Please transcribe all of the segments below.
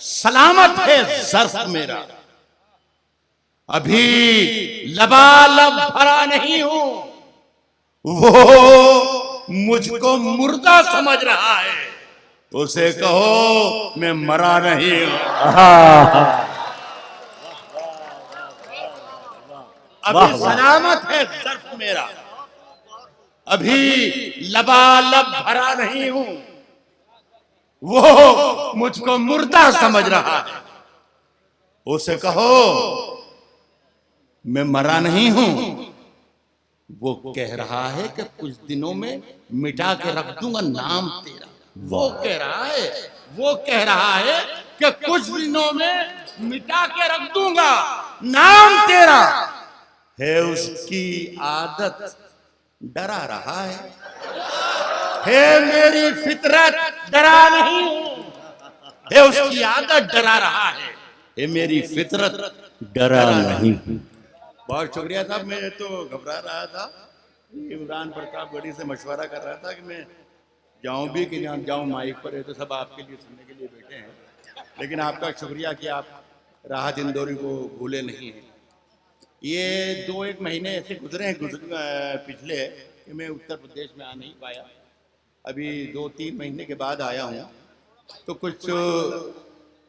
सलामत है ज़र्फ मेरा, अभी लबालब भरा नहीं हूं। वो मुझको मुर्दा समझ रहा है, उसे कहो मैं मरा नहीं हूं। अभी सलामत है ज़र्फ मेरा, अभी लबालब भरा नहीं हूं। वो मुझको मुर्दा समझ रहा है, उसे कहो मैं मरा नहीं हूं। वो कह रहा है कि कुछ दिनों में मिटा के रख दूंगा नाम तेरा। वो कह रहा है, वो कह रहा है कि कुछ दिनों में मिटा के रख दूंगा नाम तेरा। है उसकी आदत डरा रहा है मेरी फितरत डरा नहीं हूं। है उसकी आदत डरा रहा है मेरी फितरत डरा नहीं हूं। बहुत शुक्रिया साहब, मैं तो घबरा रहा था। इमरान प्रतापगढ़ी से मशवरा कर रहा था कि मैं जाऊं भी कि ना जाऊं, माइक पर है तो सब आपके लिए सुनने के लिए बैठे हैं। लेकिन आपका शुक्रिया कि आप राहत इंदौरी को भूले नहीं हैं। ये 2-1 महीने ऐसे गुजरे हैं पिछले कि मैं उत्तर प्रदेश में आ नहीं पाया। अभी 2-3 महीने के बाद आया हूँ, तो कुछ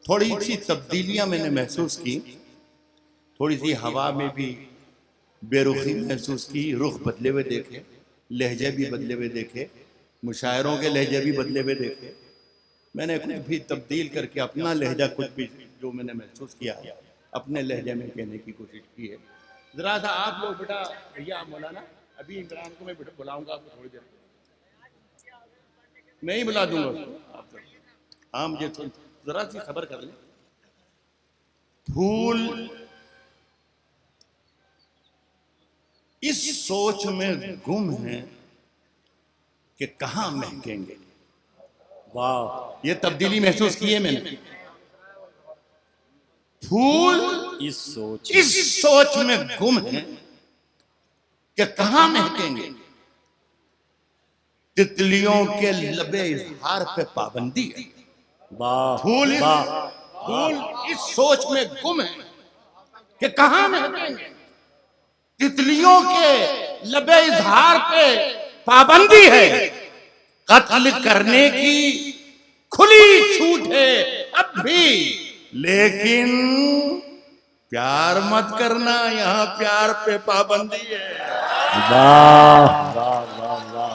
थोड़ी सी तब्दीलियाँ मैंने महसूस की। थोड़ी सी हवा में भी बेरुखी महसूस की, रुख बदले हुए देखे, लहजे भी बदले हुए देखे, मुशायरों के लहजे भी बदले हुए देखे। मैंने कुछ भी तब्दील करके अपना लहजा कुछ भी जो मैंने महसूस किया अपने लहजे में कहने की कोशिश की है। जरा सा आप लोग बेटा, भैया आप मौलाना, अभी इमरान को मैं बुलाऊंगा आपको थोड़ी देर, मैं ही बुला दूंगा उसको। हाँ मुझे जरा सी खबर कर लें। फूल इस सोच में गुम है कि कहां महकेंगे। वाह, ये तब्दीली महसूस की है मैंने। फूल इस सोच में गुम है कि कहां महकेंगे। तितलियों के लबे इजहार पे पाबंदी है। वाह, फूल इस सोच में गुम है कि कहां महकेंगे। तितलियों के लबे इजहार पे पाबंदी है। कत्ल करने की खुली छूट है अब भी, लेकिन प्यार मत करना, यहाँ प्यार पे पाबंदी है। वाह वाह वाह वाह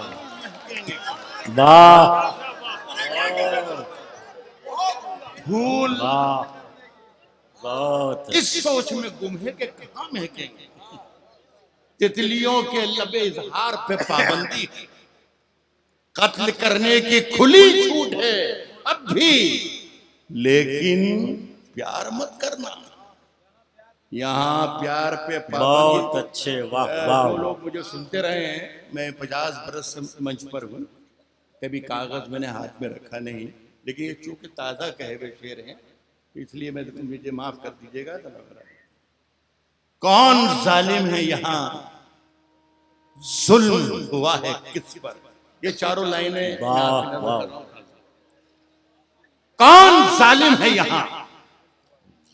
वाह। फूल इस सोच में गुम है कि कहां महकेंगे। तितलियों के लबे इजहार पे पाबंदी है। कत्ल करने की खुली छूट है अब भी, लेकिन प्यार मत करना, यहाँ प्यार पे पाबंदी। बहुत अच्छे, वाह वाह। जो लोग मुझे सुनते रहे हैं, मैं 50 बरस से मंच पर हूँ, कभी कागज मैंने हाथ में रखा नहीं, लेकिन ये चूंकि ताज़ा कहे हुए शेर हैं इसलिए मैं मुझे माफ कर दीजिएगा। कौन जालिम है यहाँ, जुल्म हुआ है किस पर। ये चारों लाइनें कौन जालिम है यहाँ,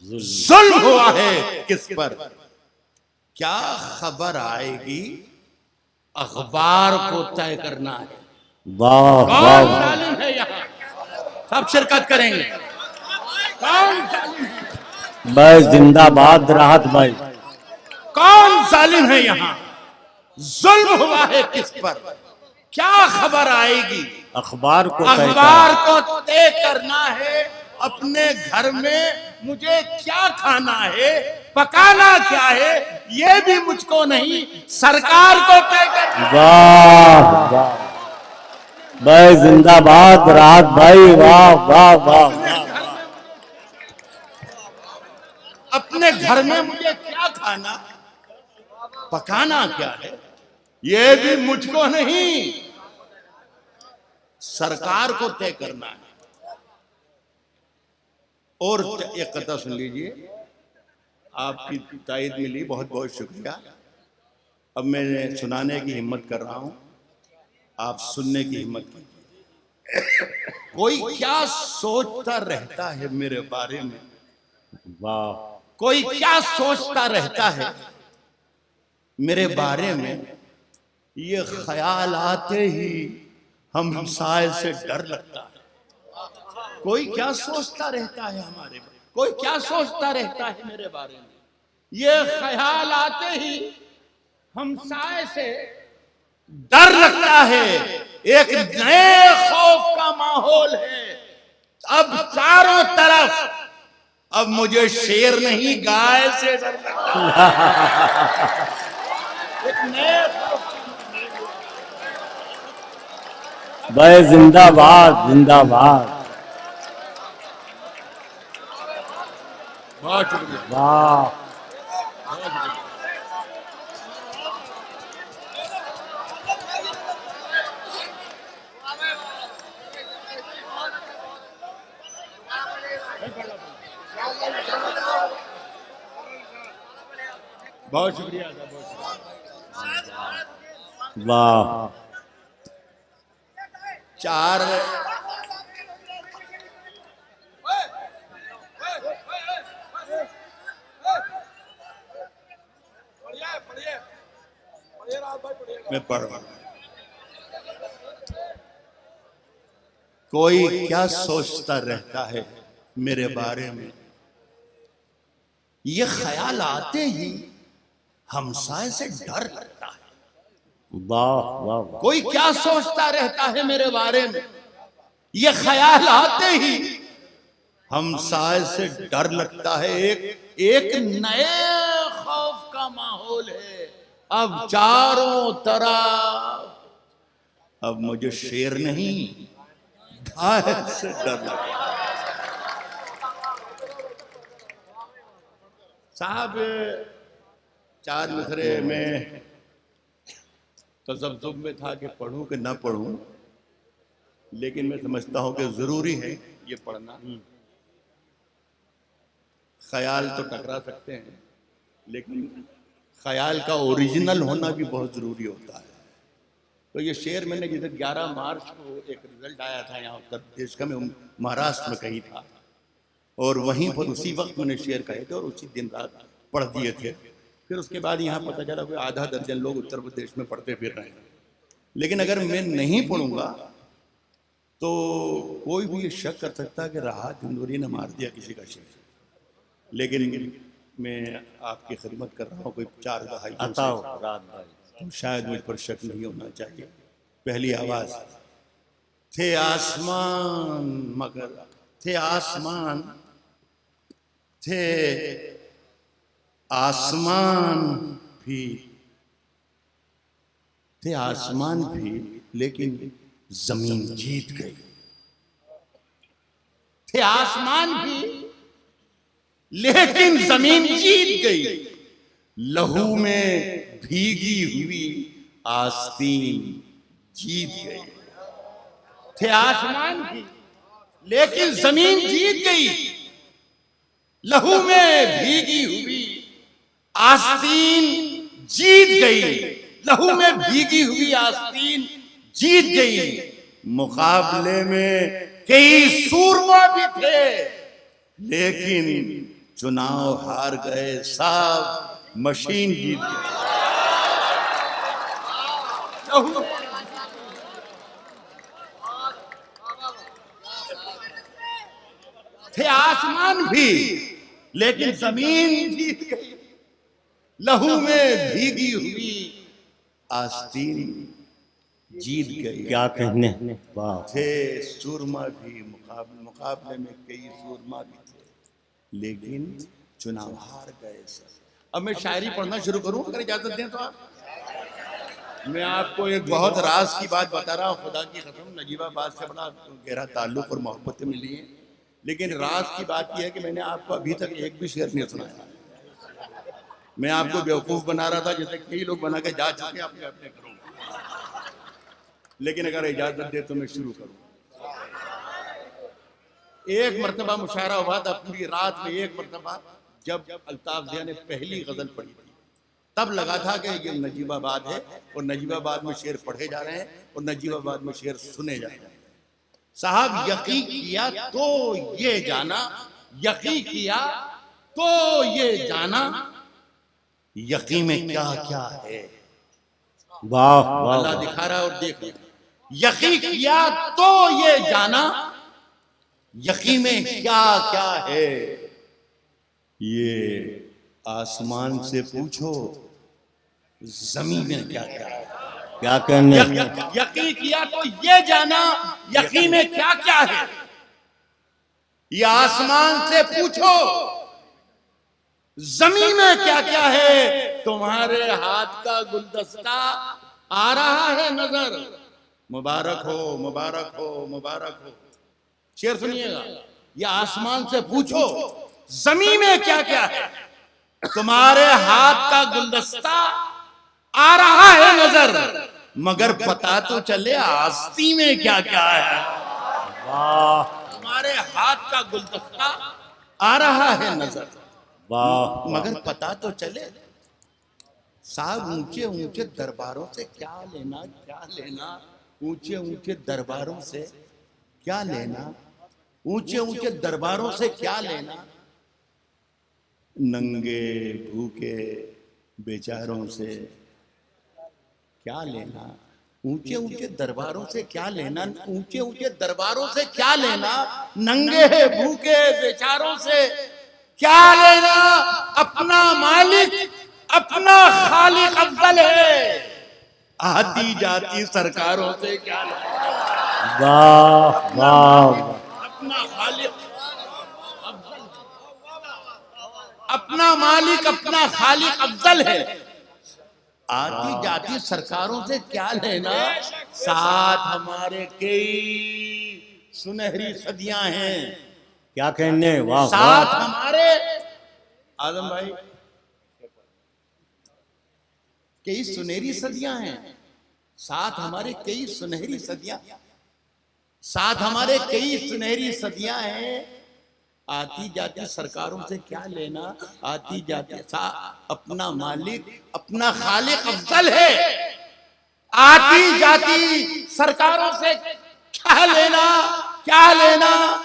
जुल्म हुआ है किस पर। क्या खबर आएगी अखबार को तय करना है। वाह, कौन जालिम है यहाँ, सब शिरकत करेंगे। कौन जालिम है भाई, जिंदाबाद राहत भाई। कौन जालिम है यहाँ, जुल्म हुआ है किस पर। क्या खबर आएगी अखबार को तय करना है। अपने घर में मुझे क्या खाना है, पकाना क्या है, ये भी मुझको नहीं, सरकार को तय करना। वाह वाह भाई, जिंदाबाद राहत भाई, वाह वाह वाह। अपने घर में मुझे क्या खाना, पकाना क्या है, ये भी मुझको नहीं, सरकार को तय करना है। और एक कथा सुन लीजिए, आपकी तायद मिली, बहुत बहुत शुक्रिया। अब मैं सुनाने की हिम्मत कर रहा हूं, आप सुनने की हिम्मत कीजिए। कोई क्या सोचता रहता है मेरे बारे में, वाह, कोई क्या सोचता रहता है मेरे बारे में, ये ख्याल आते ही हम साए से डर लगता है। कोई क्या सोचता रहता है हमारे बारे, कोई क्या सोचता रहता है मेरे बारे में, ये ख्याल आते ही हम साए से डर लगता है। एक नए खौफ का माहौल है अब चारों तरफ, अब मुझे शेर नहीं गाय से डर लगता है। एक नए खौफ, भाई जिंदाबाद जिंदाबाद, बहुत शुक्रिया। वाह, बहुत शुक्रिया, वाह, चार मैं पढ़ रहा हूं। कोई क्या सोचता रहता है मेरे बारे में, ये ख्याल आते ही हमसाए से डर लगता है। वाह, वाह, वाह, कोई क्या सोचता रहता है मेरे बारे में, ये ख्याल आते ही हमसाए से डर लगता है। एक नए खौफ का माहौल है अब चारों तरफ, अब मुझे शेर नहीं गाय से डर लगता है। साहब चार मिसरे में तसब्जुब में था कि पढ़ूं कि ना पढ़ूं, लेकिन मैं समझता हूं कि जरूरी है ये पढ़ना। ख्याल तो टकरा सकते हैं, लेकिन ख्याल का ओरिजिनल होना भी बहुत जरूरी होता है। तो ये शेर मैंने जिसे 11 मार्च को एक रिजल्ट आया था यहाँ उत्तर प्रदेश का, मैं महाराष्ट्र में कहीं था, और वहीं पर उसी वक्त मैंने शेर कहे थे और उसी दिन रात पढ़ दिए थे। फिर उसके बाद यहाँ पता चला कोई आधा दर्जन लोग उत्तर प्रदेश में पढ़ते फिर रहे हैं। लेकिन अगर मैं नहीं पढ़ूंगा तो कोई भी ये शक कर सकता है कि राहत इंदौरी ने मार दिया किसी का शेर। लेकिन मैं आपकी खिदमत कर रहा हूँ कोई 4 दहाइयों से, तो शायद मुझ पर शक नहीं होना चाहिए। पहली आवाज, थे आसमान मगर थे आसमान, थे आसमान भी, थे आसमान भी, लेकिन जमीन जीत गई। थे आसमान भी लेकिन जमीन जीत गई। लहू में भीगी हुई आस्तीन जीत गई। थे आसमान भी लेकिन जमीन जीत गई। लहू में भीगी हुई आस्तीन जीत गई। लहू में भीगी हुई आस्तीन जीत गई। मुकाबले में कई सूरमा भी थे, लेकिन चुनाव हार गए साहब, मशीन जीत गई। थे आसमान भी लेकिन जमीन जीत गई। लहू में भीगी हुई आस्तीन जीत गई। क्या कहने, वाह, थे सूरमा भी, मुकाबले में कई सूरमा भी थे, लेकिन चुनाव हार गए सब। अब मैं शायरी पढ़ना शुरू करूं अगर इजाजत दें तो आप। मैं आपको एक बहुत राज की बात बता रहा हूँ, खुदा की कसम। नजीबाबाद से बड़ा गहरा ताल्लुक और मोहब्बतें मिली हैं, लेकिन राज की बात यह है कि मैंने आपको अभी तक एक भी शेर नहीं सुनाया। मैं आपको बेवकूफ बना रहा था, जैसे कई लोग बना के जा चुके, अपने अपने करूँ। लेकिन अगर इजाजत दे तो मैं शुरू करूँ। एक मरतबा मुशायरा हुआ था पूरी रात में। एक मरतबा जब अल्ताफ ज़िया ने पहली गजल पढ़ी थी, तब लगा था कि ये नजीबाबाद है और नजीबाबाद में शेर पढ़े जा रहे हैं और नजीबाबाद में शेर सुने जा रहे हैं। साहब यकीन किया तो ये जाना, यकीन किया तो ये जाना, यकीन में क्या क्या है। वाह वाह अल्लाह दिखा रहा है और देख, यकीन किया तो ये जाना, यकीन में क्या क्या है। ये आसमान से पूछो जमीन में क्या क्या है। क्या कहने। यकीन किया तो ये जाना, यकीन में क्या क्या है। ये आसमान से पूछो जमीन में क्या क्या है। तुम्हारे हाथ का गुलदस्ता आ रहा है नजर। मुबारक हो, मुबारक हो, मुबारक हो। शेर सुनिएगा, ये आसमान से पूछो जमीन में क्या क्या है। तुम्हारे हाथ का गुलदस्ता आ रहा है नजर, मगर पता तो चले आस्ती में क्या क्या है। वाह तुम्हारे हाथ का गुलदस्ता आ रहा है नजर, वाह मगर पता तो चले। साहब ऊंचे ऊंचे दरबारों से क्या लेना, क्या लेना। ऊंचे ऊंचे दरबारों से क्या लेना, ऊंचे ऊंचे दरबारों से क्या लेना। नंगे भूखे बेचारों से क्या लेना। ऊंचे ऊंचे दरबारों से क्या लेना, ऊंचे ऊंचे दरबारों से क्या लेना। नंगे भूखे बेचारों से क्या लेना। अपना मालिक अपना खालिक अफजल है। आती जाती सरकारों से क्या लेना। वाह वाह अपना खालिक, अपना मालिक अपना खालिक अफजल है। आती जाती सरकारों से क्या लेना। साथ हमारे कई सुनहरी सदियां हैं। क्या कहने। वाह साथ वाह हमारे आजम भाई कई सुनहरी सदियां हैं। साथ हमारे कई सुनहरी सदियां, साथ हमारे कई सुनहरी सदियां हैं। आती जाती सरकारों से क्या लेना। आती जाती अपना मालिक अपना खालिक अफजल है। आती जाती सरकारों से क्या लेना, क्या लेना।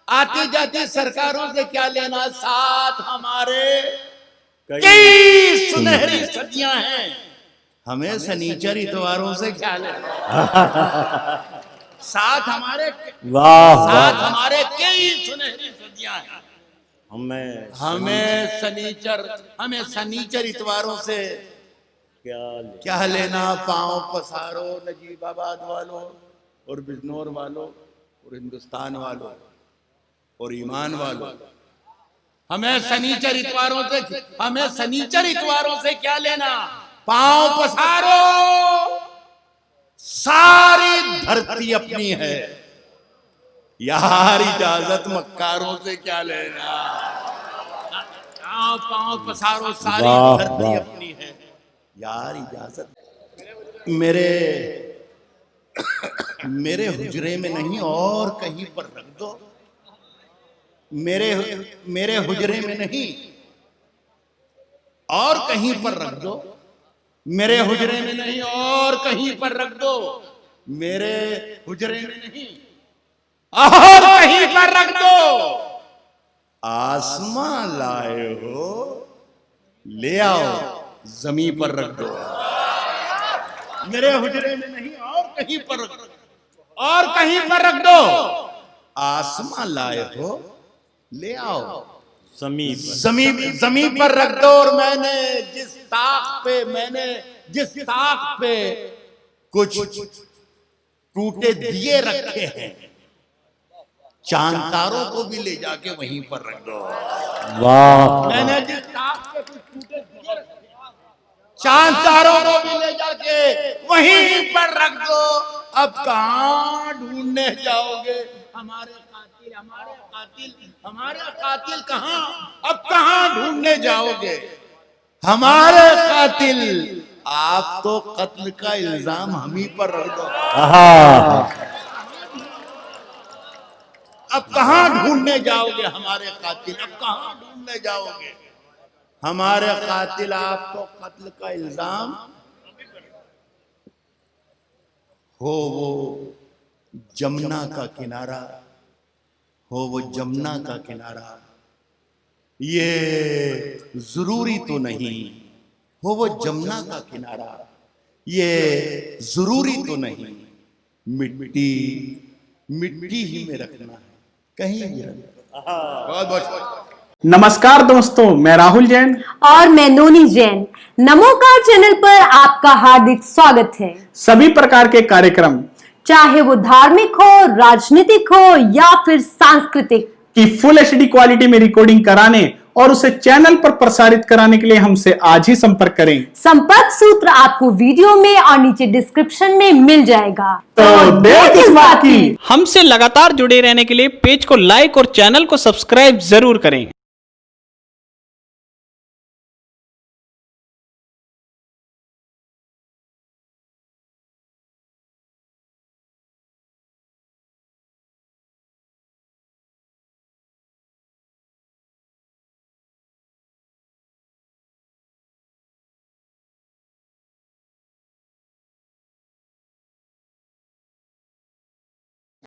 आती जाती सरकारों से क्या लेना। साथ हमारे कई सुनहरी सदियां हैं। हमें शनिचर इतवारों से क्या लेना। साथ हमारे वाह साथ वाह हमारे कई सुनहरी सदियां हैं। हमें हमें शनिचर इतवारों से क्या क्या लेना। पांव पसारो नजीबाबाद वालों और बिजनौर वालों और हिंदुस्तान वालों और ईमान वालों। हमें शनिचर इतवारों से, हमें शनिचर इतवारों से क्या लेना। पांव पसारो, सारी धरती अपनी है। यार इजाजत मक्कारों से क्या लेना। पांव पसारो, सारी वाह, धरती वाह। अपनी है। यार इजाजत मेरे मेरे हुजरे में नहीं और कहीं पर रख दो। मेरे मेरे हुजरे में नहीं और कहीं पर रख दो। मेरे हुजरे में नहीं और कहीं पर रख दो। मेरे हुजरे में नहीं और कहीं पर रख दो। आसमां लाए हो ले आओ जमीन पर रख दो। मेरे हुजरे में नहीं और कहीं पर रख दो, और कहीं पर रख दो। आसमां लाए हो ले आओ समीप जमीन, जमीन पर रख दो। और मैंने जिस ताक पे कुछ टूटे दिए रखे हैं, चांद तारों को भी ले जाके वहीं पर रख दो। वाह मैंने जिस ताक पे कुछ टूटे दिए रखे हैं, चांद तारों को भी ले जाके वहीं पर रख दो। अब कहां ढूंढने जाओगे हमारे कातिल, हमारे कातिल, हमारे कातिल कहां। अब कहां ढूंढने जाओगे हमारे कातिल। आप तो कत्ल का इल्जाम हम ही पर रख दो। आहा अब कहां ढूंढने जाओगे हमारे कातिल। अब कहां ढूंढने जाओगे हमारे कातिल। आप तो कत्ल का इल्जाम हो वो जमुना का किनारा हो वो जमुना का किनारा, ये जरूरी तो नहीं हो वो जमुना का किनारा, ये जरूरी तो नहीं, मिट्टी मिट्टी ही में रखना है, कहीं भी रखना। बहुत बहुत नमस्कार दोस्तों, मैं राहुल जैन और मैं नोनी जैन। नमोकार चैनल पर आपका हार्दिक स्वागत है। सभी प्रकार के कार्यक्रम, चाहे वो धार्मिक हो, राजनीतिक हो या फिर सांस्कृतिक, की फुल एचडी क्वालिटी में रिकॉर्डिंग कराने और उसे चैनल पर प्रसारित कराने के लिए हमसे आज ही संपर्क करें। संपर्क सूत्र आपको वीडियो में और नीचे डिस्क्रिप्शन में मिल जाएगा। तो देर किस बात की, हमसे लगातार जुड़े रहने के लिए पेज को लाइक और चैनल को सब्सक्राइब जरूर करें।